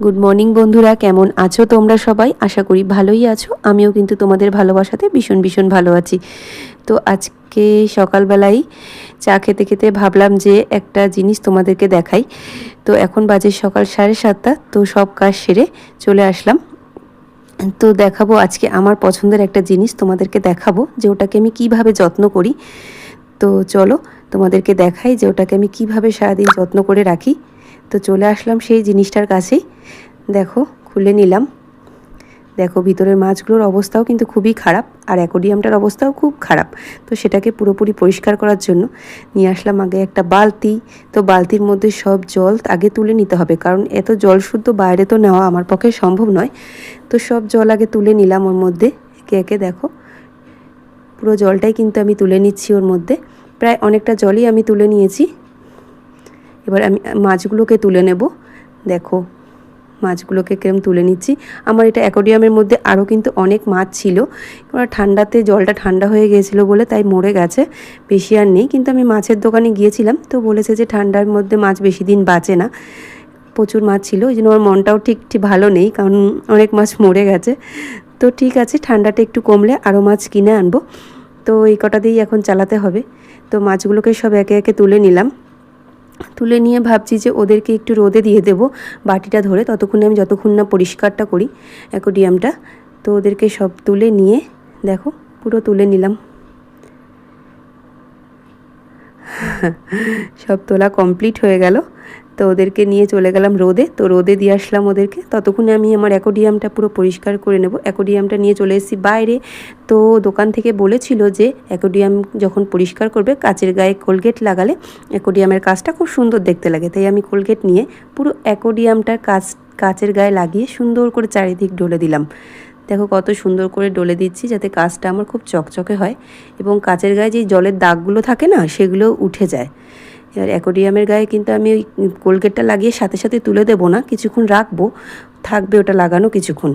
Good morning বন্ধুরা, কেমন আছো তোমরা সবাই? আশা করি ভালোই আছো। আমিও কিন্তু তোমাদের ভালোবাসাতে ভীষণ ভীষণ ভালো আছি। তো আজকে সকালবেলায় চা খেতে খেতে ভাবলাম যে একটা জিনিস তোমাদেরকে দেখাই। তো এখন বাজে সকাল 7:30। তো সব কাজ সেরে চলে আসলাম। তো দেখাবো আজকে আমার পছন্দের একটা জিনিস তোমাদেরকে দেখাবো, যে ওটাকে আমি কিভাবে যত্ন করি। তো চলো তোমাদেরকে দেখাই যে ওটাকে আমি কিভাবে সারাদিন যত্ন করে রাখি। তো চলে আসলাম সেই জিনিসটার কাছেই। দেখো, খুলে নিলাম। দেখো, ভিতরের মাছগুলোর অবস্থাও কিন্তু খুবই খারাপ, আর অ্যাকোরিয়ামটার অবস্থাও খুব খারাপ। তো সেটাকে পুরোপুরি পরিষ্কার করার জন্য নিয়ে আসলাম আগে একটা বালতি। তো বালতির মধ্যে সব জল আগে তুলে নিতে হবে, কারণ এত জল শুদ্ধ বাইরে তো নেওয়া আমার পক্ষে সম্ভব নয়। তো সব জল আগে তুলে নিলাম ওর মধ্যে একে একে। দেখো, পুরো জলটাই কিন্তু আমি তুলে নিচ্ছি ওর মধ্যে। প্রায় অনেকটা জলই আমি তুলে নিয়েছি। এবার আমি মাছগুলোকে তুলে নেব। দেখো, মাছগুলোকে কেরম তুলে নিচ্ছি। আমার এটা অ্যাকোরিয়ামের মধ্যে আরও কিন্তু অনেক মাছ ছিল। এবার ঠান্ডাতে জলটা ঠান্ডা হয়ে গিয়েছিলো বলে তাই মরে গেছে, বেশি আর নেই। কিন্তু আমি মাছের দোকানে গিয়েছিলাম, তো বলেছে যে ঠান্ডার মধ্যে মাছ বেশি দিন বাঁচে না। প্রচুর মাছ ছিল, ওই জন্য আমার মনটাও ঠিক ভালো নেই, কারণ অনেক মাছ মরে গেছে। তো ঠিক আছে, ঠান্ডাটা একটু কমলে আরও মাছ কিনে আনবো। তো এই কটা দিয়েই এখন চালাতে হবে। তো মাছগুলোকে সব একে একে তুলে নিলাম। তুলে নিয়ে ভাবছি যে ওদেরকে একটু রোদে দিয়ে দেব বাটিটা ধরে, ততক্ষণে আমি যতক্ষণ না পরিষ্কারটা করি অ্যাকোরিয়ামটা। তো ওদেরকে সব তুলে নিয়ে দেখো পুরো তুলে নিলাম। সব তোলা কমপ্লিট হয়ে গেল। তো ওদেরকে নিয়ে চলে গেলাম রোদে। তো রোদে দিয়ে আসলাম ওদেরকে, ততক্ষণে আমি আমার অ্যাকোরিয়ামটা পুরো পরিষ্কার করে নেব। অ্যাকোরিয়ামটা নিয়ে চলে এসেছি বাইরে। তো দোকান থেকে বলেছিল যে অ্যাকোরিয়াম যখন পরিষ্কার করবে কাচের গায়ে কোলগেট লাগালে অ্যাকোরিয়ামের কাজটা খুব সুন্দর দেখতে লাগে। তাই আমি কোলগেট নিয়ে পুরো অ্যাকোরিয়ামটার কাচের গায়ে লাগিয়ে সুন্দর করে চারিদিক ডলে দিলাম। দেখো কত সুন্দর করে ডলে দিচ্ছি, যাতে কাচটা আমার খুব চকচকে হয় এবং কাচের গায়ে যে জলের দাগগুলো থাকে না সেগুলো উঠে যায়। এবার অ্যাকোরিয়ামের গায়ে কিন্তু আমি ওই কোলগেটটা লাগিয়ে সাথে সাথে তুলে দেবো না, কিছুক্ষণ রাখবো, থাকবে ওটা লাগানো কিছুক্ষণ।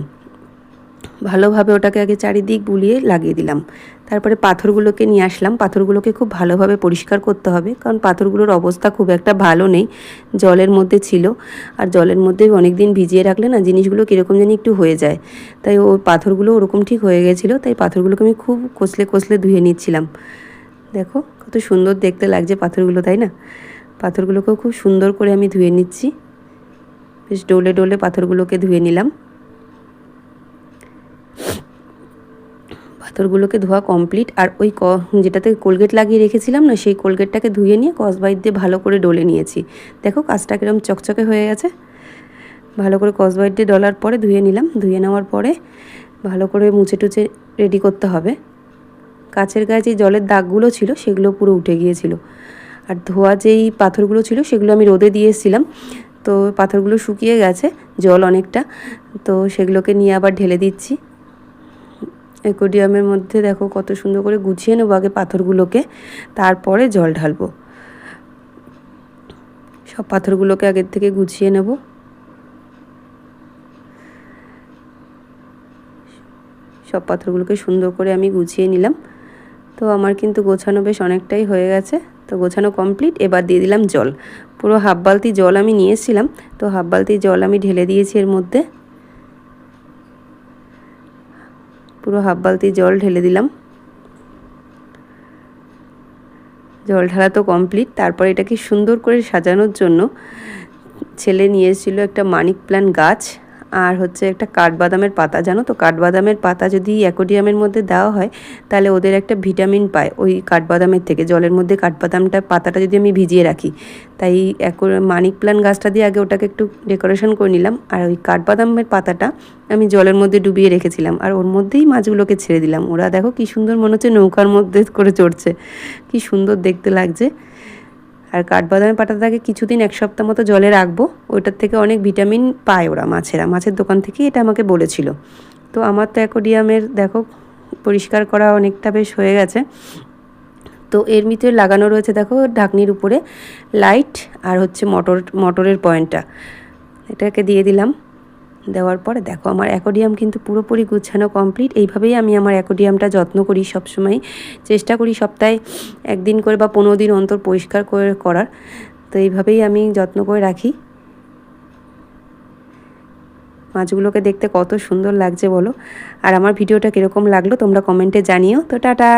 ভালোভাবে ওটাকে আগে চারিদিক বুলিয়ে লাগিয়ে দিলাম। তারপরে পাথরগুলোকে নিয়ে আসলাম। পাথরগুলোকে খুব ভালোভাবে পরিষ্কার করতে হবে, কারণ পাথরগুলোর অবস্থা খুব একটা ভালো নেই, জলের মধ্যে ছিল। আর জলের মধ্যে অনেক দিন ভিজিয়ে রাখলে না জিনিসগুলো কীরকম জানি একটু হয়ে যায়। তাই ওই পাথরগুলো ওরকম ঠিক হয়ে গেছিলো, তাই পাথরগুলোকে আমি খুব কষলে কষলে ধুয়ে নিচ্ছিলাম। দেখো কত সুন্দর দেখতে লাগছে পাথরগুলো, তাই না? পাথরগুলোকেও খুব সুন্দর করে আমি ধুয়ে নিচ্ছি। বেশ ডলে ডলে পাথরগুলোকে ধুয়ে নিলাম। পাথরগুলোকে ধোয়া কমপ্লিট। আর ওই যেটাতে কোলগেট লাগিয়ে রেখেছিলাম না, সেই কোলগেটটাকে ধুয়ে নিয়ে কসবাইট দিয়ে ভালো করে ডলে নিয়েছি। দেখো কাজটা কিরম চকচকে হয়ে গেছে। ভালো করে কসবাইট দিয়ে ডলার পরে ধুয়ে নিলাম। ধুয়ে নেওয়ার পরে ভালো করে মুছে টুছে রেডি করতে হবে। কাচের গায়ে যে জলের দাগগুলো ছিল সেগুলো পুরো উঠে গিয়েছিল। আর ধোয়া যেই পাথরগুলো ছিল সেগুলো আমি রোদে দিয়ে এসেছিলাম। তো পাথরগুলো শুকিয়ে গেছে, জল অনেকটা। তো সেগুলোকে নিয়ে আবার ঢেলে দিচ্ছি অ্যাকোরিয়ামের মধ্যে। দেখো কত সুন্দর করে গুছিয়ে নেবো আগে পাথরগুলোকে, তারপরে জল ঢালবো। সব পাথরগুলোকে আগের থেকে গুছিয়ে নেব। সব পাথরগুলোকে সুন্দর করে আমি গুছিয়ে নিলাম। তো আমার কিন্তু গোছানো বেশ অনেকটাই হয়ে গেছে। তো গোছানো কমপ্লিট। এবার দিয়ে দিলাম জল। পুরো হাফ বালতি জল আমি নিয়ে এসেছিলাম, তো হাফ বালতি জল আমি ঢেলে দিয়েছি এর মধ্যে। পুরো হাফ বালতি জল ঢেলে দিলাম। জল ঢালা তো কমপ্লিট। তারপর এটাকে সুন্দর করে সাজানোর জন্য ছেলে নিয়ে এসেছিলো একটা মানি প্ল্যান্ট গাছ, আর হচ্ছে একটা কাঠবাদামের পাতা। জানো তো, কাঠবাদামের পাতা যদি অ্যাকোরিয়ামের মধ্যে দেওয়া হয় তাহলে ওদের একটা ভিটামিন পায় ওই কাঠবাদামের থেকে। জলের মধ্যে কাঠবাদামটা পাতাটা যদি আমি ভিজিয়ে রাখি, তাই মানি প্ল্যান্ট গাছটা দিয়ে আগে ওটাকে একটু ডেকোরেশন করে নিলাম। আর ওই কাঠবাদামের পাতাটা আমি জলের মধ্যে ডুবিয়ে রেখেছিলাম, আর ওর মধ্যেই মাছগুলোকে ছেড়ে দিলাম। ওরা দেখো কি সুন্দর, মনে হচ্ছে নৌকার মধ্যে করে চড়ছে, কি সুন্দর দেখতে লাগছে। আর কাঠবাদামের পাতাটাকে কিছুদিন, এক সপ্তাহ মতো জলে রাখবো, ওইটার থেকে অনেক ভিটামিন পায় ওরা, মাছের দোকান থেকে এটা আমাকে বলেছিল। তো আমার তো অ্যাকোরিয়ামের দেখো পরিষ্কার করা অনেকটা বেশ হয়ে গেছে। তো এর ভিতরে লাগানো রয়েছে দেখো ঢাকনির উপরে লাইট, আর হচ্ছে মোটরের পয়েন্টটা, এটাকে দিয়ে দিলাম। দেওয়ার পরে দেখো আমার অ্যাকোরিয়াম কিন্তু পুরোপুরি গুছানো কমপ্লিট। এইভাবেই আমি আমার অ্যাকোরিয়ামটা যত্ন করি সবসময়। চেষ্টা করি সপ্তাহে একদিন করে বা 15 দিন অন্তর পরিষ্কার করার। তো এইভাবেই আমি যত্ন করে রাখি। মাছগুলোকে দেখতে কত সুন্দর লাগছে বলো। আর আমার ভিডিওটা কীরকম লাগলো তোমরা কমেন্টে জানিও। তো টাটা।